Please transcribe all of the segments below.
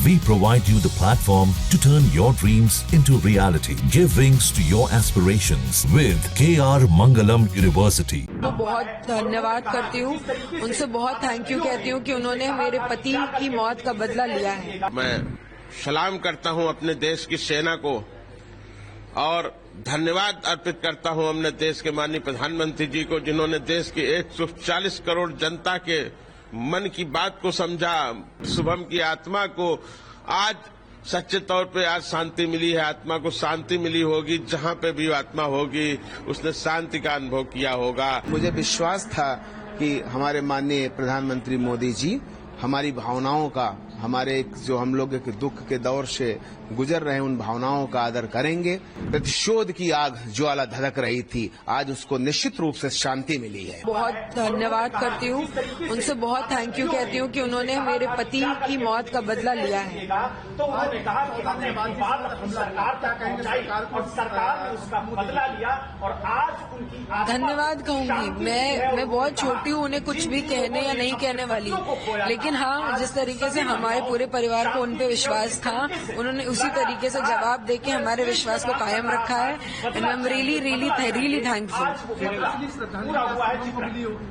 We provide you the platform to turn your dreams into reality. Give wings to your aspirations with KR Mangalam University. तो बहुत धन्यवाद करती हूँ, उनसे बहुत थैंक यू कहती हूँ कि उन्होंने मेरे पति की मौत का बदला लिया है। मैं सलाम करता हूँ अपने देश की सेना को और धन्यवाद अर्पित करता हूँ अपने देश के माननीय प्रधानमंत्री जी को, जिन्होंने देश की 140 करोड़ जनता के मन की बात को समझा, शुभम की आत्मा को आज सच्चे तौर पे आज शांति मिली है, आत्मा को शांति मिली होगी। जहाँ पे भी आत्मा होगी उसने शांति का अनुभव किया होगा। मुझे विश्वास था कि हमारे माननीय प्रधानमंत्री मोदी जी हमारी भावनाओं का, हमारे जो हम लोग एक दुख के दौर से गुजर रहे हैं उन भावनाओं का आदर करेंगे। प्रतिशोध की आग ज्वाला धधक रही थी, आज उसको निश्चित रूप से शांति मिली है। बहुत धन्यवाद करती हूँ, उनसे बहुत थैंक यू कहती हूँ कि उन्होंने मेरे पति की मौत का बदला लिया है। तो उन्होंने कहा कि हमने सरकार क्या कहेंगे, सरकार ने उसका बदला लिया और आज उनकी धन्यवाद कहूंगी। मैं बहुत छोटी हूँ, उन्हें कुछ भी कहने या नहीं कहने वाली, लेकिन हाँ, जिस तरीके से हमारे पूरे परिवार को उन पे विश्वास था, उन्होंने उसी तरीके से जवाब देके हमारे विश्वास को कायम रखा है। And I am really thankful.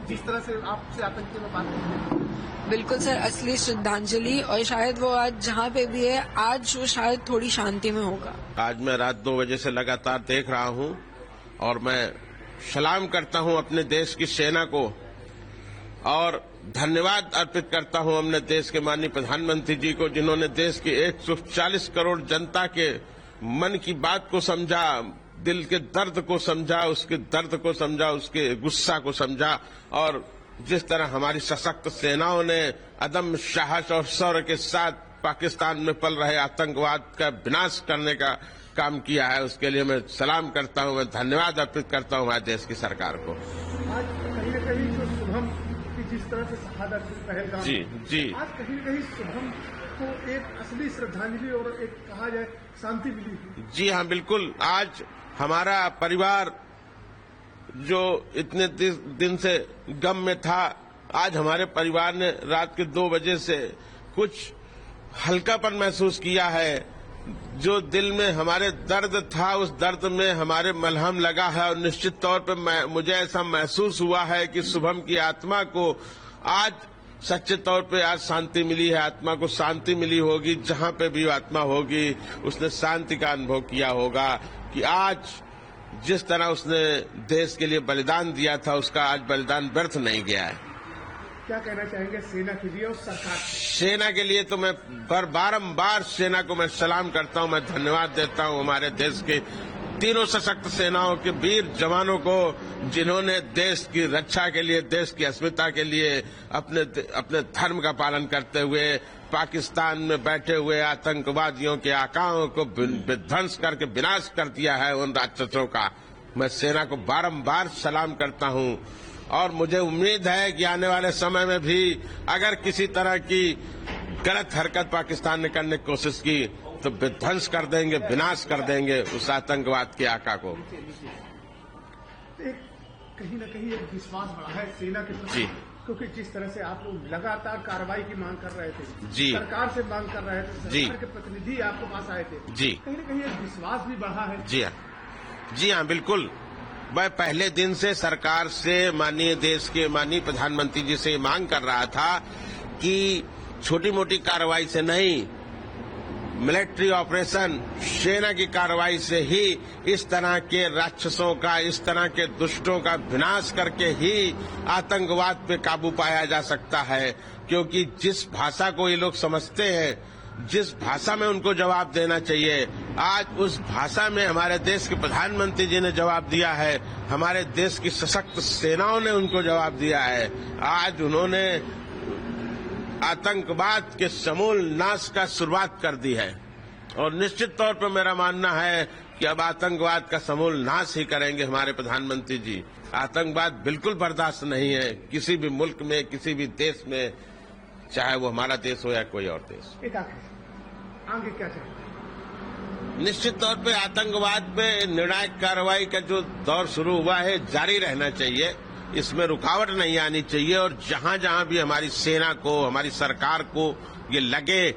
जिस तरह से आपसे आतंकी में बात की, बिल्कुल सर, असली श्रद्धांजलि, और शायद वो आज जहाँ पे भी है, आज वो शायद थोड़ी शांति में होगा। आज मैं रात 2 बजे से लगातार देख रहा हूँ और मैं सलाम करता हूँ अपने देश की सेना को और धन्यवाद अर्पित करता हूं अपने देश के माननीय प्रधानमंत्री जी को, जिन्होंने देश की 140 करोड़ जनता के मन की बात को समझा, दिल के दर्द को समझा, उसके दर्द को समझा, उसके गुस्सा को समझा और जिस तरह हमारी सशक्त सेनाओं ने अदम्य साहस और शौर्य के साथ पाकिस्तान में पल रहे आतंकवाद का विनाश करने का काम किया है, उसके लिए मैं सलाम करता हूं, मैं धन्यवाद अर्पित करता हूं हमारे देश की सरकार को। आज कहीं न कहीं जो शुभम की जिस तरह से शहादत पहलगाम, जी आज कहीं न कहीं शुभम को एक असली श्रद्धांजलि और एक कहा जाए शांति मिली। जी हाँ, बिल्कुल। आज हमारा परिवार जो इतने दिन से गम में था, आज हमारे परिवार ने रात के 2 बजे से कुछ हल्कापन महसूस किया है। जो दिल में हमारे दर्द था, उस दर्द में हमारे मलहम लगा है और निश्चित तौर पर मुझे ऐसा महसूस हुआ है कि शुभम की आत्मा को आज सच्चे तौर पे आज शांति मिली है, आत्मा को शांति मिली होगी। जहाँ पे भी आत्मा होगी उसने शांति का अनुभव किया होगा कि आज जिस तरह उसने देश के लिए बलिदान दिया था, उसका आज बलिदान व्यर्थ नहीं गया है। क्या कहना चाहेंगे सेना के लिए और सरकार? सेना के लिए तो मैं बारंबार सेना को मैं सलाम करता हूं, मैं धन्यवाद देता हूं हमारे देश के तीनों सशक्त सेनाओं के वीर जवानों को, जिन्होंने देश की रक्षा के लिए, देश की अस्मिता के लिए अपने धर्म का पालन करते हुए पाकिस्तान में बैठे हुए आतंकवादियों के आकाओं को विध्वंस करके विनाश कर दिया है, उन राक्षसों का। मैं सेना को बारंबार सलाम करता हूं और मुझे उम्मीद है कि आने वाले समय में भी अगर किसी तरह की गलत हरकत पाकिस्तान ने करने की कोशिश की तो विध्वंस कर देंगे, विनाश कर देंगे उस आतंकवाद के आका को। कहीं न कहीं एक विश्वास बढ़ा है सेना के प्रति, क्योंकि जिस तरह से आप लोग लगातार कार्रवाई की मांग कर रहे थे, जी, सरकार से मांग कर रहे थे, सरकार के प्रतिनिधि आपके पास आए थे, जी, कहीं न कहीं एक विश्वास भी बढ़ा है। जी हाँ, बिल्कुल। मैं पहले दिन से सरकार से, माननीय देश के माननीय प्रधानमंत्री जी से मांग कर रहा था कि छोटी मोटी कार्रवाई से नहीं, मिलिट्री ऑपरेशन, सेना की कार्रवाई से ही इस तरह के राक्षसों का, इस तरह के दुष्टों का विनाश करके ही आतंकवाद पे काबू पाया जा सकता है। क्योंकि जिस भाषा को ये लोग समझते हैं, जिस भाषा में उनको जवाब देना चाहिए, आज उस भाषा में हमारे देश के प्रधानमंत्री जी ने जवाब दिया है, हमारे देश की सशक्त सेनाओं ने उनको जवाब दिया है। आज उन्होंने आतंकवाद के समूल नाश का शुरुआत कर दी है और निश्चित तौर पर मेरा मानना है कि अब आतंकवाद का समूल नाश ही करेंगे हमारे प्रधानमंत्री जी। आतंकवाद बिल्कुल बर्दाश्त नहीं है किसी भी मुल्क में, किसी भी देश में, चाहे वो हमारा देश हो या कोई और देश। आगे क्या चाहिए? निश्चित तौर पे आतंकवाद पे निर्णायक कार्रवाई का जो दौर शुरू हुआ है जारी रहना चाहिए, इसमें रुकावट नहीं आनी चाहिए और जहां जहां भी हमारी सेना को, हमारी सरकार को ये लगे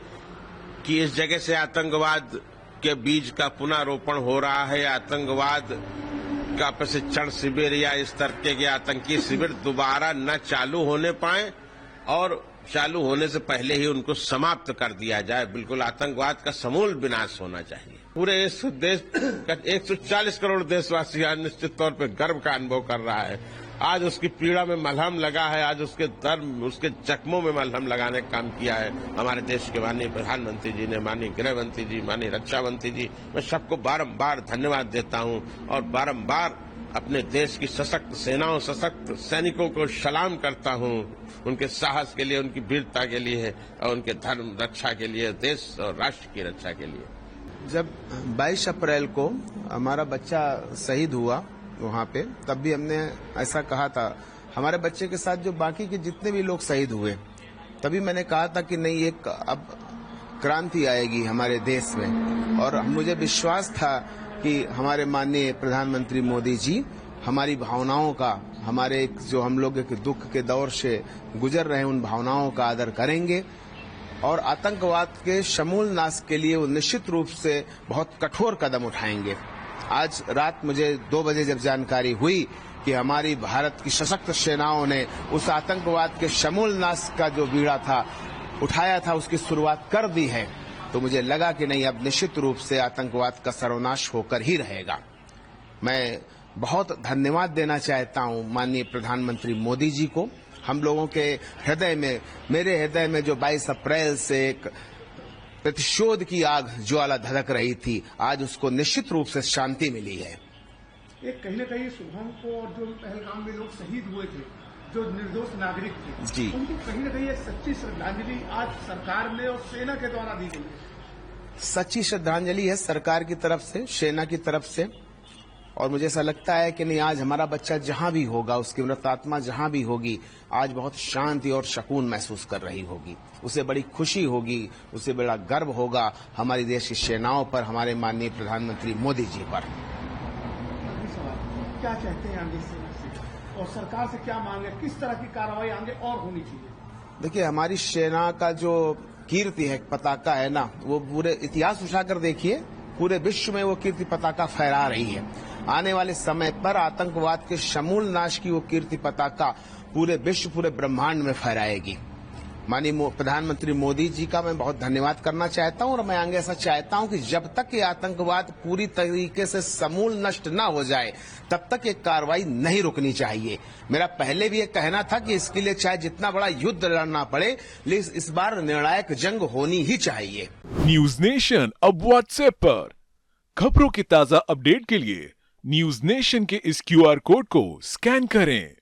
कि इस जगह से आतंकवाद के बीज का पुनरोपण हो रहा है। आतंकवाद का प्रशिक्षण शिविर या इस तरह के आतंकी शिविर दोबारा न चालू होने पाए और चालू होने से पहले ही उनको समाप्त कर दिया जाए। बिल्कुल आतंकवाद का समूल विनाश होना चाहिए। पूरे इस देश का 140 करोड़ देशवासी आज निश्चित तौर पर गर्व का अनुभव कर रहा है। आज उसकी पीड़ा में मलहम लगा है, आज उसके दर्द, उसके जख्मों में मलहम लगाने का काम किया है हमारे देश के माननीय प्रधानमंत्री जी ने, माननीय गृह मंत्री जी, माननीय रक्षा मंत्री जी। मैं सबको बारंबार धन्यवाद देता हूं और बारंबार अपने देश की सशक्त सेनाओं, सशक्त सैनिकों को सलाम करता हूं, उनके साहस के लिए, उनकी वीरता के लिए और उनके धर्म रक्षा के लिए, देश और राष्ट्र की रक्षा के लिए। जब 22 अप्रैल को हमारा बच्चा शहीद हुआ वहाँ पे, तब भी हमने ऐसा कहा था, हमारे बच्चे के साथ जो बाकी के जितने भी लोग शहीद हुए, तभी मैंने कहा था कि नहीं, एक अब क्रांति आएगी हमारे देश में। और मुझे विश्वास था कि हमारे माननीय प्रधानमंत्री मोदी जी हमारी भावनाओं का, हमारे जो हम लोग के दुख के दौर से गुजर रहे हैं, उन भावनाओं का आदर करेंगे और आतंकवाद के समूल नाश के लिए वो निश्चित रूप से बहुत कठोर कदम उठाएंगे। आज रात मुझे 2 बजे जब जानकारी हुई कि हमारी भारत की सशक्त सेनाओं ने उस आतंकवाद के समूल नाश का जो बीड़ा था उठाया था, उसकी शुरुआत कर दी है, तो मुझे लगा कि नहीं, अब निश्चित रूप से आतंकवाद का सर्वनाश होकर ही रहेगा। मैं बहुत धन्यवाद देना चाहता हूं माननीय प्रधानमंत्री मोदी जी को। हम लोगों के हृदय में, मेरे हृदय में जो 22 अप्रैल से एक प्रतिशोध की आग ज्वाला धधक रही थी, आज उसको निश्चित रूप से शांति मिली है। एक कहीं न कहीं सुबह को और जो पहलगाम में लोग शहीद हुए थे, जो निर्दोष नागरिक थे जी, उनको कहीं न कहीं एक सच्ची श्रद्धांजलि आज सरकार ने और सेना के द्वारा दी गई है। सच्ची श्रद्धांजलि है सरकार की तरफ से, सेना की तरफ से। और मुझे ऐसा लगता है कि नहीं, आज हमारा बच्चा जहां भी होगा, उसकी मृत आत्मा जहां भी होगी, आज बहुत शांति और सुकून महसूस कर रही होगी। उसे बड़ी खुशी होगी, उसे बड़ा गर्व होगा हमारी देश की सेनाओं पर, हमारे माननीय प्रधानमंत्री मोदी जी पर। क्या चाहते हैं आगे से और सरकार से क्या मांगे, किस तरह की कार्रवाई आगे और होनी चाहिए? देखिए, हमारी सेना का जो कीर्ति है, पताका है ना, वो पूरे इतिहास उठाकर देखिए, पूरे विश्व में वो कीर्ति पताका फहरा रही है। आने वाले समय पर आतंकवाद के समूल नाश की वो कीर्ति पताका पूरे विश्व, पूरे ब्रह्मांड में फहराएगी। माननीय प्रधानमंत्री मोदी जी का मैं बहुत धन्यवाद करना चाहता हूं और मैं आगे ऐसा चाहता हूं कि जब तक ये आतंकवाद पूरी तरीके से समूल नष्ट न हो जाए, तब तक ये कार्रवाई नहीं रुकनी चाहिए। मेरा पहले भी ये कहना था कि इसके लिए चाहे जितना बड़ा युद्ध लड़ना पड़े, लेकिन इस बार निर्णायक जंग होनी ही चाहिए। न्यूज नेशन अब व्हाट्सएप पर खबरों की ताजा अपडेट के लिए न्यूज नेशन के इस QR कोड को स्कैन करें।